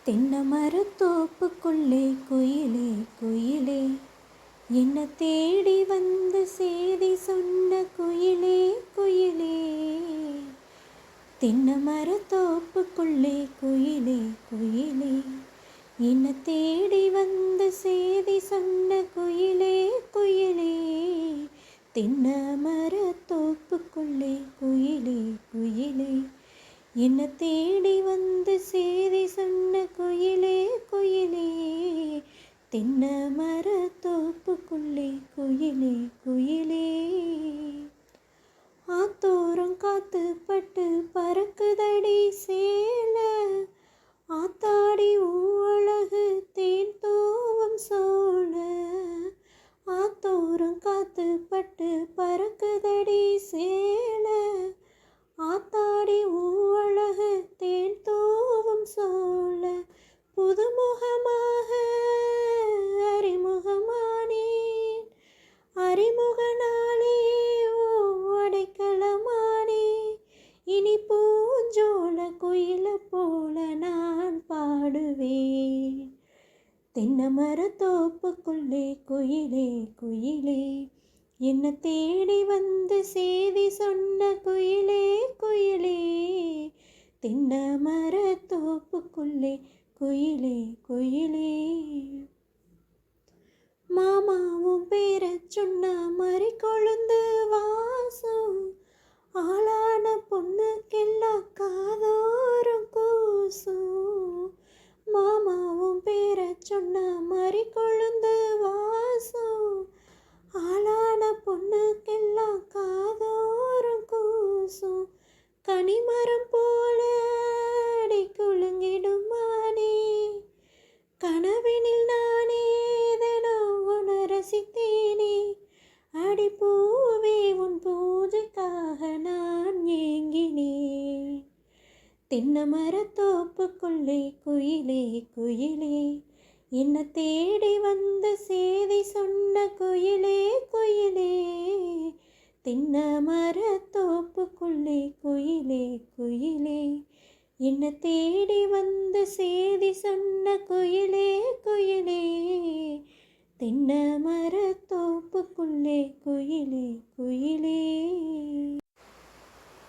தென்னை மரத்தோப்புக்குள்ளே குயிலே குயிலே, என்ன தேடி வந்து செய்தி சொன்ன குயிலே குயிலே. தென்னை மரத்தோப்புக்குள்ளே குயிலே குயிலே, என்ன தேடி வந்து செய்தி சொன்ன குயிலே குயிலே. தென்னை மரத்தோப்புக்குள்ளே குயிலே குயிலே, என்ன தேடி வந்து செய்தி சொன்ன குயிலே குயிலே. தென்னை மரத்தோப்புக்குள்ளே குயிலே குயிலே. ஆத்தோரம் காத்து பட்டு பறக்குதடி சேல, ஆத்தாடி அழகு தேன் தூவும் சோழ. ஆத்தோரம் காத்து பட்டு பறக்குதடி சேல, ஆத்தாடி அழகு தேன் தூவும் சோழ. புதுமுகமாக அறிமுகமானேன், அறிமுகனாலே அடைக்கலமானே. இனி பூஞ்சோல குயில போல நான் பாடுவேன். தென்னை மரத்தோப்புக்குள்ளே குயிலே குயிலே, என்ன தேடி வந்து செய்தி சொன்ன குயிலே குயிலே. தென்னை மரத்தோப்புக்குள்ளே குயிலே குயிலே. மாமாவும் பேரை சொன்ன மறி கொழுந்து வாசம், ஆளான பொண்ணுக்கெல்லாம் காதோறும் கூசும். மாமாவும் பேரை சொன்ன மறி கொழுந்து வாசம், ஆளான பொண்ணுக்கெல்லாம் காதோறும் கூசும். கனிமரம் போல அடி குலுங்கிடுமானே, கனவினில் நானே தினம் உன்னை ரசித்தேனே. அடி பூவே உன் பூஜைக்காக நான் ஏங்கினேன். தென்னை மரத்தோப்புக்குள்ளே குயிலே குயிலே, என்ன தேடி வந்து செய்தி சொன்ன குயிலே குயிலே. தென்னை மரத்தோப்புக்குள்ளே குயிலே குயிலே, என்ன தேடி வந்து செய்தி சொன்ன குயிலே குயிலே. தென்னை மரத்தோப்புக்குள்ளே குயிலே குயிலே.